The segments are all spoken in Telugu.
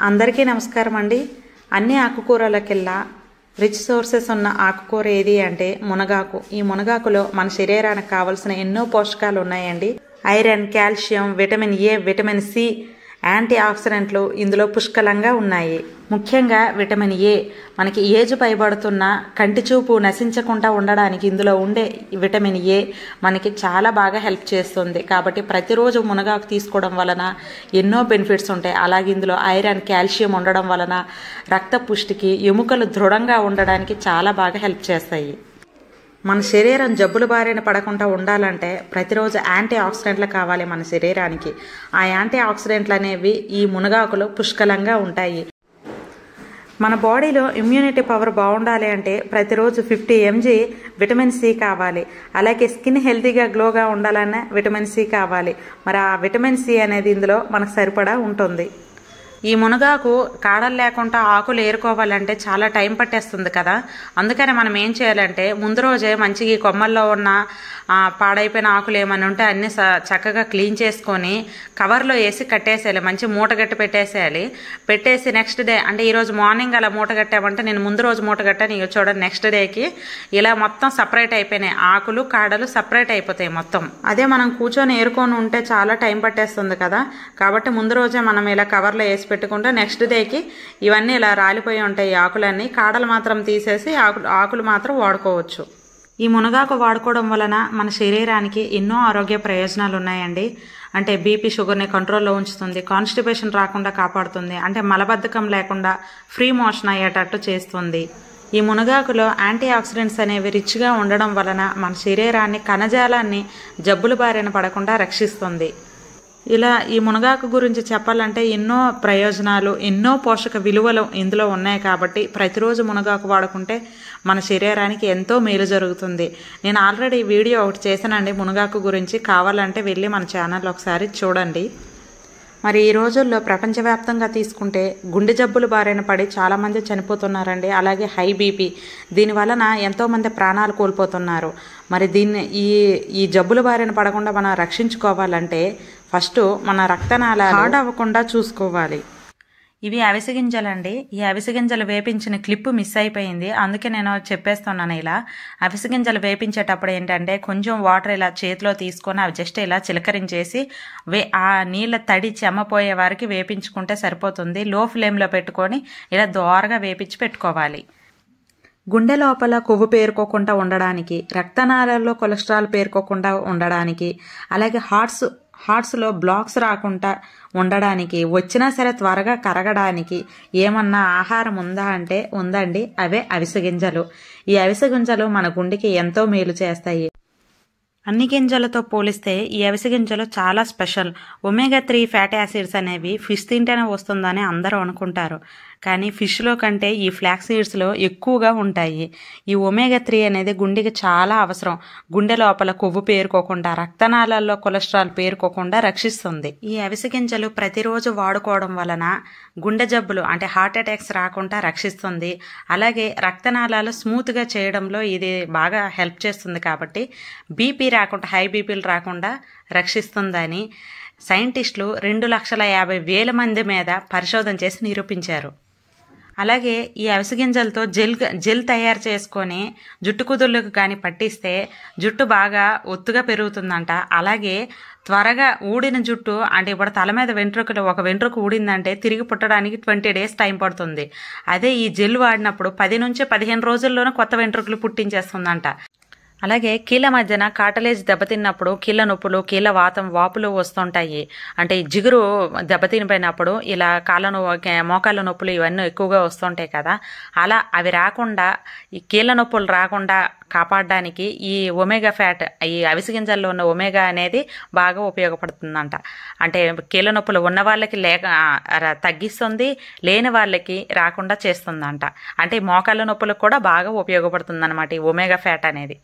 అందరికీ నమస్కారం అండి. అన్ని ఆకుకూరలకెల్లా రిచ్ సోర్సెస్ ఉన్న ఆకుకూర ఏది అంటే మునగాకు. ఈ మునగాకులో మన శరీరానికి కావాల్సిన ఎన్నో పోషకాలు ఉన్నాయండి. Iron, calcium, vitamin A, vitamin C, యాంటీ ఆక్సిడెంట్లు ఇందులో పుష్కలంగా ఉన్నాయి. ముఖ్యంగా విటమిన్ ఏ మనకి ఏజ్ పైబడుతున్న కంటి చూపు నశించకుండా ఉండడానికి ఇందులో ఉండే విటమిన్ ఏ మనకి చాలా బాగా హెల్ప్ చేస్తుంది. కాబట్టి ప్రతిరోజు మునగాకు తీసుకోవడం వలన ఎన్నో బెనిఫిట్స్ ఉంటాయి. అలాగే ఇందులో ఐరన్, కాల్షియం ఉండడం వలన రక్త పుష్టికి, ఎముకలు దృఢంగా ఉండడానికి చాలా బాగా హెల్ప్ చేస్తాయి. మన శరీరం జబ్బుల బారిన పడకుండా ఉండాలంటే ప్రతిరోజు యాంటీ ఆక్సిడెంట్లు కావాలి మన శరీరానికి. ఆ యాంటీ ఆక్సిడెంట్లు అనేవి ఈ మునగాకులో పుష్కలంగా ఉంటాయి. మన బాడీలో ఇమ్యూనిటీ పవర్ బాగుండాలి అంటే ప్రతిరోజు 50 mg విటమిన్ సి కావాలి. అలాగే స్కిన్ హెల్తీగా గ్లోగా ఉండాలన్నా విటమిన్ సి కావాలి. మరి ఆ విటమిన్ సి అనేది ఇందులో మనకు సరిపడా ఉంటుంది. ఈ మునగాకు కాడలు లేకుండా ఆకులు ఏరుకోవాలంటే చాలా టైం పట్టేస్తుంది కదా. అందుకని మనం ఏం చేయాలంటే ముందు రోజే మంచిగా ఈ కొమ్మల్లో ఉన్న పాడైపోయిన ఆకులు ఏమైనా ఉంటే అన్నీ చక్కగా క్లీన్ చేసుకొని కవర్లో వేసి కట్టేసేయాలి. మంచి మూట గట్టి పెట్టేసేయాలి. పెట్టేసి నెక్స్ట్ డే అంటే ఈరోజు మార్నింగ్ అలా మూట కట్టామంటే నేను ముందు రోజు మూట కట్టాను. ఇక చూడండి నెక్స్ట్ డేకి ఇలా మొత్తం సపరేట్ అయిపోయినాయి. ఆకులు కాడలు సపరేట్ అయిపోతాయి మొత్తం. అదే మనం కూర్చొని ఏరుకొని ఉంటే చాలా టైం పట్టేస్తుంది కదా. కాబట్టి ముందు రోజే మనం ఇలా కవర్లో వేసి పెట్టుకుంటే నెక్స్ట్ డేకి ఇవన్నీ ఇలా రాలిపోయి ఉంటాయి. ఆకులన్నీ కాడలు మాత్రం తీసేసి ఆకులు మాత్రం వాడుకోవచ్చు. ఈ మునగాకు వాడుకోవడం వలన మన శరీరానికి ఎన్నో ఆరోగ్య ప్రయోజనాలు ఉన్నాయండి. అంటే బీపీ, షుగర్ని కంట్రోల్లో ఉంచుతుంది, కాన్స్టిపేషన్ రాకుండా కాపాడుతుంది, అంటే మలబద్ధకం లేకుండా ఫ్రీ మోషన్ అయ్యేటట్టు చేస్తుంది. ఈ మునగాకులో యాంటీ ఆక్సిడెంట్స్ అనేవి రిచ్గా ఉండడం వలన మన శరీరాన్ని, కణజాలాన్ని జబ్బుల బారిన పడకుండా రక్షిస్తుంది. ఇలా ఈ మునగాకు గురించి చెప్పాలంటే ఎన్నో ప్రయోజనాలు, ఎన్నో పోషక విలువలు ఇందులో ఉన్నాయి. కాబట్టి ప్రతిరోజు మునగాకు వాడుకుంటే మన శరీరానికి ఎంతో మేలు జరుగుతుంది. నేను ఆల్రెడీ వీడియో ఒకటి చేశానండి మునగాకు గురించి. కావాలంటే వెళ్ళి మన ఛానల్లో ఒకసారి చూడండి. మరి ఈ రోజుల్లో ప్రపంచవ్యాప్తంగా తీసుకుంటే గుండె జబ్బులు బారిన పడి చాలామంది చనిపోతున్నారండి. అలాగే హై బీపీ, దీనివలన ఎంతోమంది ప్రాణాలు కోల్పోతున్నారు. మరి ఈ జబ్బుల బారిన పడకుండా మనం రక్షించుకోవాలంటే ఫస్ట్ మన రక్తనాళాలు హార్డ్ అవ్వకుండా చూసుకోవాలి. ఇవి అవిసె గింజలండి. ఈ అవిసె గింజలు వేపించిన క్లిప్ మిస్ అయిపోయింది, అందుకే నేను చెప్పేస్తున్నాను. ఇలా అవిసె గింజలు వేపించేటప్పుడు ఏంటంటే కొంచెం వాటర్ ఇలా చేతిలో తీసుకొని అవి జస్ట్ ఇలా చిలకరించేసి ఆ నీళ్ళ తడి చెమ్మపోయే వారికి వేపించుకుంటే సరిపోతుంది. లో ఫ్లేమ్లో పెట్టుకొని ఇలా దోరగా వేపించి పెట్టుకోవాలి. గుండె లోపల కొవ్వు పేరుకోకుండా ఉండడానికి, రక్తనాళాల్లో కొలెస్ట్రాల్ పేరుకోకుండా ఉండడానికి, అలాగే హార్ట్స్లో బ్లాక్స్ రాకుండా ఉండడానికి, వచ్చినా సరే త్వరగా కరగడానికి ఏమన్నా ఆహారం ఉందా అంటే ఉందండి. అవే అవిసె గింజలు. ఈ అవిసె గింజలు మన గుండెకి ఎంతో మేలు చేస్తాయి. అన్ని గింజలతో పోలిస్తే ఈ అవిసె గింజలు చాలా స్పెషల్. ఒమేగా 3 ఫ్యాటీ యాసిడ్స్ అనేవి ఫిష్ తింటేనే వస్తుందని అందరూ అనుకుంటారు. కానీ ఫిష్లో కంటే ఈ ఫ్లాక్స్ సీడ్స్లో ఎక్కువగా ఉంటాయి. ఈ ఒమేగా 3 అనేది గుండెకి చాలా అవసరం. గుండె లోపల కొవ్వు పేరుకోకుండా, రక్తనాళాల్లో కొలెస్ట్రాల్ పేరుకోకుండా రక్షిస్తుంది. ఈ అవిసె గింజలు ప్రతిరోజు వాడుకోవడం వలన గుండె జబ్బులు అంటే హార్ట్ అటాక్స్ రాకుండా రక్షిస్తుంది. అలాగే రక్తనాళాలు స్మూత్గా చేయడంలో ఇది బాగా హెల్ప్ చేస్తుంది. కాబట్టి బీపీ రాకుండా, హై బీపీలు రాకుండా రక్షిస్తుందని సైంటిస్టులు 2,50,000 మంది మీద పరిశోధన చేసి నిరూపించారు. అలాగే ఈ అవిసె గింజలతో జెల్ తయారు చేసుకొని జుట్టు కుదుళ్ళకు కానీ పట్టిస్తే జుట్టు బాగా ఒత్తుగా పెరుగుతుందంట. అలాగే త్వరగా ఊడిన జుట్టు అంటే ఇప్పుడు తల మీద ఒక వెంట్రుక ఊడిందంటే తిరిగి పుట్టడానికి 20 days టైం పడుతుంది. అదే ఈ జెల్ వాడినప్పుడు 10 నుంచి 15 రోజుల్లోనే కొత్త వెంట్రుకలు పుట్టించేస్తుందంట. అలాగే కీళ్ళ మధ్యన కాటలేజ్ దెబ్బతిన్నప్పుడు కీళ్ళ నొప్పులు, కీళ్ళ వాపులు వస్తుంటాయి. అంటే జిగురు దెబ్బతినిపోయినప్పుడు ఇలా మోకాళ్ళ నొప్పులు ఇవన్నీ ఎక్కువగా వస్తుంటాయి కదా. అలా అవి రాకుండా, ఈ కీళ్ళ నొప్పులు రాకుండా కాపాడడానికి ఈ ఒమేగా ఫ్యాట్, ఈ అవిసె గింజల్లో ఉన్న ఒమేగా అనేది బాగా ఉపయోగపడుతుందంట. అంటే కీళ్ళ నొప్పులు ఉన్న వాళ్ళకి తగ్గిస్తుంది, లేని వాళ్ళకి రాకుండా చేస్తుందంట. అంటే మోకాళ్ళ నొప్పులకు కూడా బాగా ఉపయోగపడుతుంది అన్నమాట ఈ ఒమేగా ఫ్యాట్ అనేది.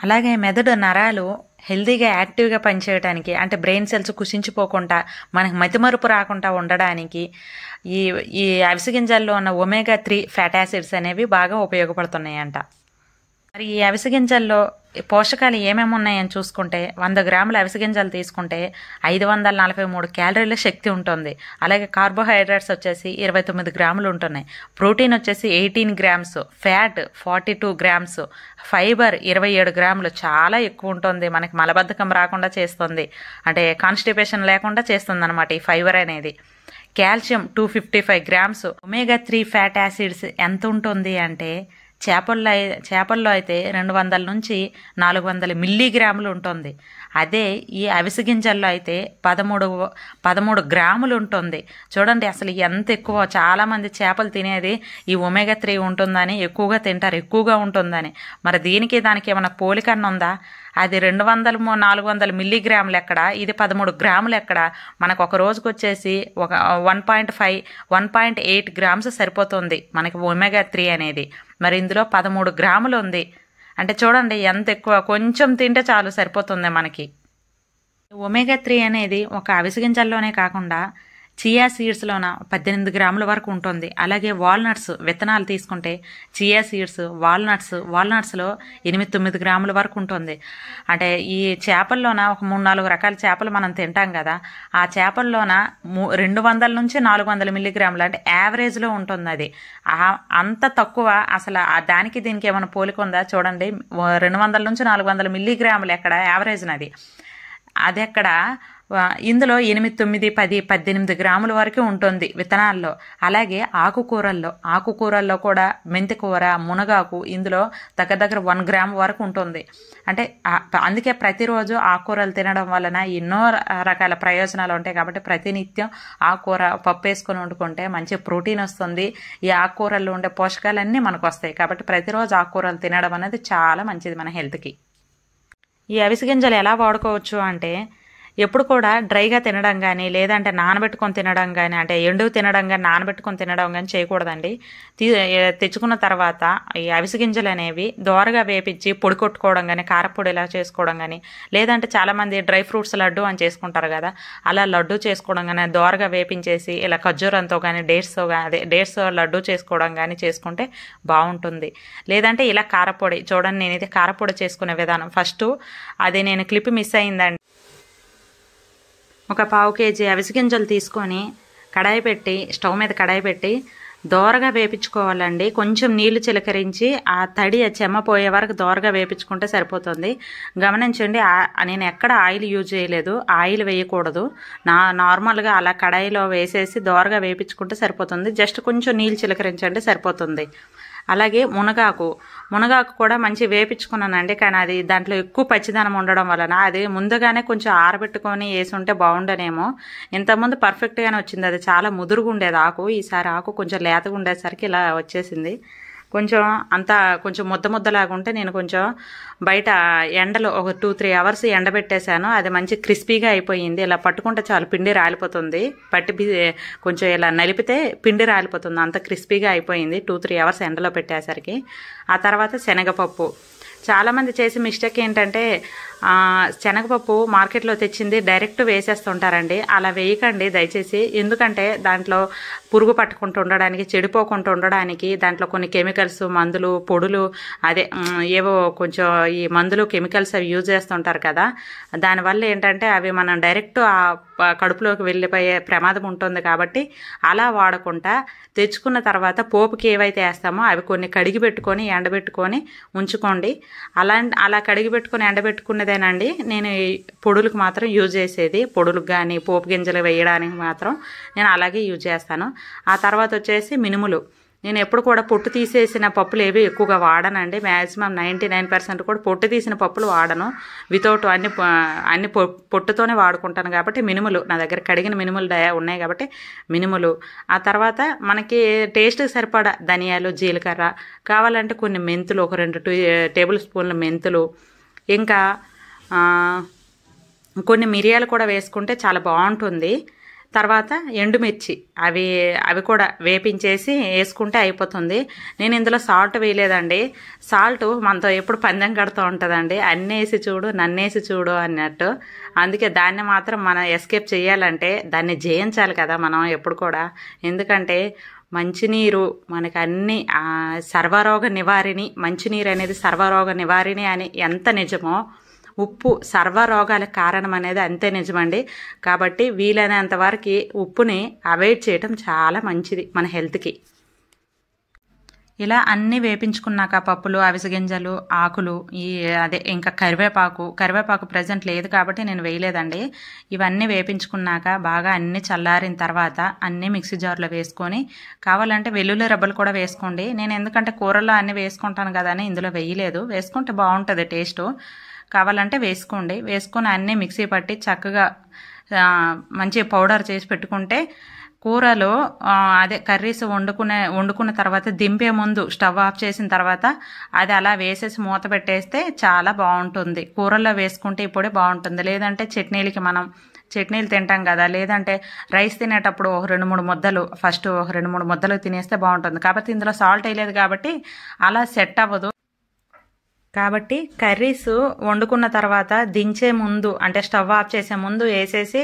అలాగే మెదడు నరాలు హెల్తీగా, యాక్టివ్గా పనిచేయడానికి, అంటే బ్రెయిన్ సెల్స్ కుషించిపోకుండా మనకు మతిమరుపు రాకుండా ఉండడానికి ఈ అవిసె గింజల్లో ఉన్న ఒమేగా 3 ఫ్యాటీ యాసిడ్స్ అనేవి బాగా ఉపయోగపడుతున్నాయంట. మరి ఈ అవిసె గింజల్లో పోషకాలు ఏమేమి ఉన్నాయని చూసుకుంటే 100 గ్రాముల అవిసె గింజలు తీసుకుంటే 543 క్యాలరీల శక్తి ఉంటుంది. అలాగే కార్బోహైడ్రేట్స్ వచ్చేసి 29 గ్రాములు ఉంటున్నాయి. ప్రోటీన్ వచ్చేసి 18 గ్రామ్స్, ఫ్యాట్ 42 గ్రామ్స్, ఫైబర్ 27 గ్రాములు, చాలా ఎక్కువ ఉంటుంది. మనకి మలబద్ధకం రాకుండా చేస్తుంది, అంటే కాన్స్టిపేషన్ లేకుండా చేస్తుంది అనమాట ఈ ఫైబర్ అనేది. Calcium 255 grams. Omega 3 fat acids ఎంత ఉంటుంది అంటే చేపల్లో అయితే 200 నుంచి 400 మిల్లీగ్రాములు ఉంటుంది. అదే ఈ అవిసె గింజల్లో అయితే 13 గ్రాములు ఉంటుంది. చూడండి అసలు ఎంత ఎక్కువ. చాలామంది చేపలు తినేది ఈ ఒమేగా 3 ఉంటుందని ఎక్కువగా తింటారు, ఎక్కువగా ఉంటుందని. మరి దీనికి దానికి ఏమైనా పోలికన్న ఉందా? అది 200 400 మిల్లీగ్రాములు ఎక్కడ, ఇది 13 గ్రాములు ఎక్కడ? మనకు ఒక రోజుకి వచ్చేసి ఒక 1.8 గ్రామ్స్ సరిపోతుంది మనకి ఒమేగా 3 అనేది. మరి ఇందులో 13 గ్రాములు ఉంది అంటే చూడండి ఎంత ఎక్కువ. కొంచెం తింటే చాలు, సరిపోతుంది మనకి. ఒమేగా 3 అనేది ఒక అవిసె గింజల్లోనే కాకుండా చియా సీడ్స్లోన 18 గ్రాముల వరకు ఉంటుంది. అలాగే వాల్నట్స్ విత్తనాలు తీసుకుంటే చియా సీడ్స్, వాల్నట్స్లో 8-9 గ్రాముల వరకు ఉంటుంది. అంటే ఈ చేపల్లోన ఒక 3-4 రకాల చేపలు మనం తింటాం కదా, ఆ చేపల్లోన 200 నుంచి 400 మిల్లీగ్రాములు అంటే యావరేజ్లో ఉంటుంది. అది అంత తక్కువ. అసలు దానికి దీనికి ఏమైనా పోలిక ఉందా? చూడండి 200 నుంచి 400 మిల్లీగ్రాములు ఎక్కడ యావరేజ్నది, అది ఎక్కడ? ఇందులో 8, 9, 10, 18 గ్రాముల వరకు ఉంటుంది విత్తనాల్లో. అలాగే ఆకుకూరల్లో కూడా మెంతికూర, మునగాకు ఇందులో దగ్గర 1 గ్రాము వరకు ఉంటుంది. అంటే అందుకే ప్రతిరోజు ఆకుకూరలు తినడం వలన ఎన్నో రకాల ప్రయోజనాలు ఉంటాయి. కాబట్టి ప్రతినిత్యం ఆకుకూర పప్పు వేసుకొని వండుకుంటే మంచి ప్రోటీన్ వస్తుంది. ఈ ఆకుకూరల్లో ఉండే పోషకాలన్నీ మనకు వస్తాయి. కాబట్టి ప్రతిరోజు ఆకుకూరలు తినడం అనేది చాలా మంచిది మన హెల్త్కి. ఈ అవిసె గింజలు ఎలా వాడుకోవచ్చు అంటే ఎప్పుడు కూడా డ్రైగా తినడం కానీ, లేదంటే నానబెట్టుకొని తినడం కానీ, అంటే ఎండుగు తినడం కానీ నానబెట్టుకొని తినడం కానీ చేయకూడదండి. తెచ్చుకున్న తర్వాత ఈ అవిసె గింజలు అనేవి దోరగా వేపించి పొడి కొట్టుకోవడం కానీ, కారపొడి ఇలా చేసుకోవడం కానీ, లేదంటే చాలామంది డ్రై ఫ్రూట్స్ లడ్డు అని చేసుకుంటారు కదా, అలా లడ్డు చేసుకోవడం కానీ, దోరగా వేపించేసి ఇలా ఖర్జూరంతో కానీ డేట్స్ లడ్డు చేసుకోవడం కానీ చేసుకుంటే బాగుంటుంది. లేదంటే ఇలా కారపొడి, చూడండి నేను ఇది కారపొడి చేసుకునే విధానం. ఫస్ట్ అది నేను క్లిప్ మిస్ అయిందండి. ఒక 1/2 కేజీ అవిసె గింజలు తీసుకొని స్టవ్ మీద కడాయి పెట్టి దోరగా వేపించుకోవాలండి. కొంచెం నీళ్లు చిలకరించి ఆ చెమ్మ పోయే వరకు దోరగా వేపించుకుంటే సరిపోతుంది. గమనించండి, నేను ఎక్కడ ఆయిల్ యూజ్ చేయలేదు, ఆయిల్ వేయకూడదు. నార్మల్గా అలా కడాయిలో వేసేసి దోరగా వేపించుకుంటే సరిపోతుంది. జస్ట్ కొంచెం నీళ్ళు చిలకరించండి సరిపోతుంది. అలాగే మునగాకు కూడా మంచి వేపించుకున్నానండి. కానీ అది దాంట్లో ఎక్కువ పచ్చిదనం ఉండడం వలన అది ముందుగానే కొంచెం ఆరబెట్టుకొని వేసి ఉంటే బాగుండనేమో. ఇంతకుముందు పర్ఫెక్ట్గానే వచ్చింది, అది చాలా ముదురుగా ఉండేది ఆకు. ఈసారి ఆకు కొంచెం లేతగా ఉండేసరికి ఇలా వచ్చేసింది. కొంచెం ముద్దలాగా ఉంటే నేను కొంచెం బయట ఎండలో ఒక 2-3 అవర్స్ ఎండబెట్టేశాను. అది మంచి క్రిస్పీగా అయిపోయింది. ఇలా పట్టుకుంటే చాలు పిండి రాలిపోతుంది. కొంచెం ఇలా నలిపితే పిండి రాలిపోతుంది, అంత క్రిస్పీగా అయిపోయింది 2-3 అవర్స్ ఎండలో పెట్టేసరికి. ఆ తర్వాత శనగపప్పు. చాలామంది చేసే మిస్టేక్ ఏంటంటే శనగపప్పు మార్కెట్లో తెచ్చింది డైరెక్ట్ వేసేస్తుంటారండి. అలా వేయకండి దయచేసి. ఎందుకంటే దాంట్లో పురుగు పట్టుకుంటూ ఉండడానికి, చెడిపోకుండా ఉండడానికి దాంట్లో కొన్ని కెమికల్స్, మందులు, పొడులు, ఏవో కొంచెం ఈ మందులు, కెమికల్స్ అవి యూజ్ చేస్తుంటారు కదా. దానివల్ల ఏంటంటే అవి మనం డైరెక్ట్ ఆ కడుపులోకి వెళ్ళిపోయే ప్రమాదం ఉంటుంది. కాబట్టి అలా వాడకుండా తెచ్చుకున్న తర్వాత పోపుకి ఏవైతే వేస్తామో అవి కొన్ని కడిగి పెట్టుకొని ఎండబెట్టుకొని ఉంచుకోండి. అలా కడిగి పెట్టుకొని ఎండబెట్టుకునేదేనండి నేను పొడులకు మాత్రం యూజ్ చేసేది. పొడులకు కానీ పోపు గింజలు వేయడానికి మాత్రం నేను అలాగే యూజ్ చేస్తాను. ఆ తర్వాత వచ్చేసి మినుములు. నేను ఎప్పుడు కూడా పొట్టు తీసేసిన పప్పులు ఏవి ఎక్కువగా వాడనండి. మ్యాక్సిమం 99% కూడా పొట్టు తీసిన పప్పులు వాడను. వితౌట్ అన్ని పొట్టుతోనే వాడుకుంటాను. కాబట్టి మినుములు నా దగ్గర కడిగిన మినుములు ఉన్నాయి కాబట్టి మినుములు. ఆ తర్వాత మనకి టేస్ట్కి సరిపడా ధనియాలు, జీలకర్ర, కావాలంటే కొన్ని మెంతులు, ఒక 2 టేబుల్ స్పూన్ల మెంతులు, ఇంకా కొన్ని మిరియాలు కూడా వేసుకుంటే చాలా బాగుంటుంది. తర్వాత ఎండుమిర్చి అవి కూడా వేపించేసి వేసుకుంటే అయిపోతుంది. నేను ఇందులో సాల్ట్ వేయలేదండి. సాల్ట్ మనతో ఎప్పుడు పందెం కడుతూ ఉంటుందండి, అన్నేసి చూడు నన్నేసి చూడు అన్నట్టు. అందుకే దాన్ని మాత్రం మనం ఎస్కేప్ చేయాలంటే దాన్ని జయించాలి కదా మనం ఎప్పుడు కూడా. ఎందుకంటే మంచినీరు మనకు అన్ని సర్వరోగ నివారిణి, మంచినీరు అనేది సర్వరోగ నివారిణి అని ఎంత నిజమో ఉప్పు సర్వరోగాలకు కారణం అనేది అంతే నిజమండి. కాబట్టి వీలైనంత వరకు ఉప్పుని అవాయిడ్ చేయటం చాలా మంచిది మన హెల్త్కి. ఇలా అన్నీ వేపించుకున్నాక పప్పులు, అవిసె గింజలు, ఆకులు, ఇంకా కరివేపాకు ప్రజెంట్ లేదు కాబట్టి నేను వేయలేదండి. ఇవన్నీ వేపించుకున్నాక బాగా అన్నీ చల్లారిన తర్వాత అన్నీ మిక్సీ జార్లో వేసుకొని, కావాలంటే వెల్లుల్లి రెబ్బలు కూడా వేసుకోండి. నేను ఎందుకంటే కూరల్లో అన్నీ వేసుకుంటాను కదా అని ఇందులో వేయలేదు. వేసుకుంటే బాగుంటుంది టేస్టు, కావాలంటే వేసుకోండి. వేసుకొని అన్నీ మిక్సీ పట్టి చక్కగా మంచి పౌడర్ చేసి పెట్టుకుంటే కూరలో కర్రీస్ వండుకున్న తర్వాత దింపే ముందు స్టవ్ ఆఫ్ చేసిన తర్వాత అది అలా వేసేసి మూత పెట్టేస్తే చాలా బాగుంటుంది. కూరల్లో వేసుకుంటే ఇప్పుడే బాగుంటుంది. లేదంటే చట్నీలు తింటాం కదా, లేదంటే రైస్ తినేటప్పుడు ఒక 2-3 ముద్దలు ఫస్ట్ ఒక 2-3 ముద్దలు తినేస్తే బాగుంటుంది. కాబట్టి ఇందులో సాల్ట్ వేయలేదు కాబట్టి అలా సెట్ అవ్వదు. కాబట్టి కర్రీస్ వండుకున్న తర్వాత దించే ముందు అంటే స్టవ్ ఆఫ్ చేసే ముందు వేసేసి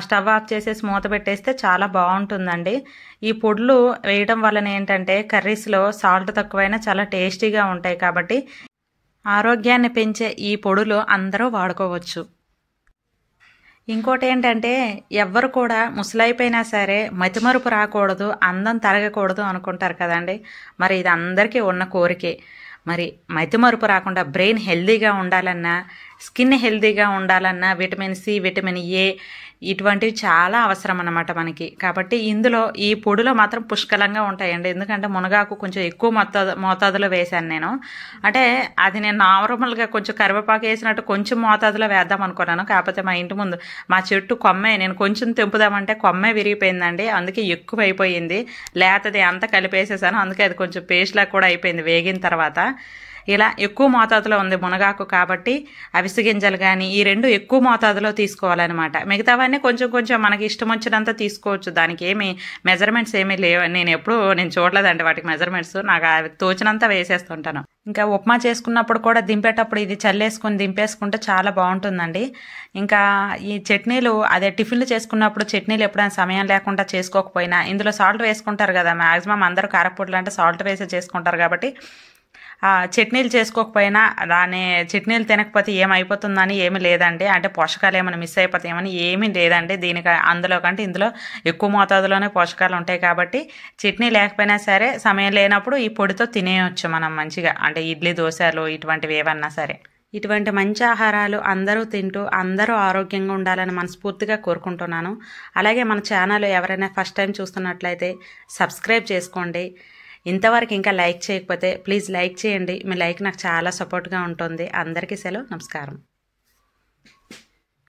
స్టవ్ ఆఫ్ చేసేసి మూత పెట్టేస్తే చాలా బాగుంటుందండి. ఈ పొడులు వేయడం వలన ఏంటంటే కర్రీస్లో సాల్ట్ తక్కువైనా చాలా టేస్టీగా ఉంటాయి. కాబట్టి ఆరోగ్యాన్ని పెంచే ఈ పొడులు అందరూ వాడుకోవచ్చు. ఇంకోటి ఏంటంటే ఎవ్వరు కూడా ముసలైపోయినా సరే మతిమరుపు రాకూడదు, అందం తరగకూడదు అనుకుంటారు కదండి. మరి ఇది అందరికీ ఉన్న కోరికే. మరి మతిమరుపు రాకుండా బ్రెయిన్ హెల్దీగా ఉండాలన్నా, స్కిన్ హెల్దీగా ఉండాలన్నా విటమిన్ సి, విటమిన్ ఏ ఇటువంటివి చాలా అవసరం అన్నమాట మనకి. కాబట్టి ఇందులో ఈ పొడిలో మాత్రం పుష్కలంగా ఉంటాయండి. ఎందుకంటే మునగాకు కొంచెం ఎక్కువ మోతాదులో వేశాను నేను. అంటే అది నేను నార్మల్గా కొంచెం కరివేపాకు వేసినట్టు కొంచెం మోతాదులో వేద్దాం అనుకున్నాను. కాకపోతే మా ఇంటి ముందు మా చెట్టు కొమ్మే నేను కొంచెం తెంపుదామంటే కొమ్మే విరిగిపోయిందండి. అందుకే ఎక్కువ అయిపోయింది. లేతది అంతా కలిపేసేసాను. అందుకే అది కొంచెం పేస్ట్లా కూడా అయిపోయింది వేగిన తర్వాత. ఇలా ఎక్కువ మోతాదులో ఉంది మునగాకు కాబట్టి అవిసె గింజలు కానీ ఈ 2 ఎక్కువ మోతాదులో తీసుకోవాలన్నమాట. మిగతావన్నీ కొంచెం కొంచెం మనకి ఇష్టం వచ్చినంత తీసుకోవచ్చు. దానికి ఏమి మెజర్మెంట్స్ ఏమీ లేవు. నేను చూడలేదండి వాటికి మెజర్మెంట్స్. నాకు తోచినంత వేసేస్తుంటాను. ఇంకా ఉప్మా చేసుకున్నప్పుడు కూడా దింపేటప్పుడు ఇది చల్లేసుకొని దింపేసుకుంటే చాలా బాగుంటుందండి. ఇంకా ఈ చట్నీలు టిఫిన్లు చేసుకున్నప్పుడు చట్నీలు ఎప్పుడైనా సమయం లేకుండా చేసుకోకపోయినా ఇందులో సాల్ట్ వేసుకుంటారు కదా. మ్యాక్సిమం అందరూ కారపొడులు అంటే సాల్ట్ వేసి చేసుకుంటారు. కాబట్టి చట్నీలు చేసుకోకపోయినా చట్నీలు తినకపోతే ఏమైపోతుందని ఏమీ లేదండి. అంటే పోషకాలు ఏమైనా మిస్ అయిపోతాయేమని ఏమీ లేదండి. అందులో కంటే ఇందులో ఎక్కువ మోతాదులోనే పోషకాలు ఉంటాయి. కాబట్టి చట్నీ లేకపోయినా సరే సమయం లేనప్పుడు ఈ పొడితో తినేయచ్చు మనం మంచిగా. అంటే ఇడ్లీ, దోశలు ఇటువంటివి ఏవన్నా సరే. ఇటువంటి మంచి ఆహారాలు అందరూ తింటూ అందరూ ఆరోగ్యంగా ఉండాలని మనస్ఫూర్తిగా కోరుకుంటున్నాను. అలాగే మన ఛానల్ ఎవరైనా ఫస్ట్ టైం చూస్తున్నట్లయితే సబ్స్క్రైబ్ చేసుకోండి. ఇంతవరకు ఇంకా లైక్ చేయకపోతే ప్లీజ్ లైక్ చేయండి. మీ లైక్ నాకు చాలా సపోర్ట్గా ఉంటుంది. అందరికీ సెలవు, నమస్కారం.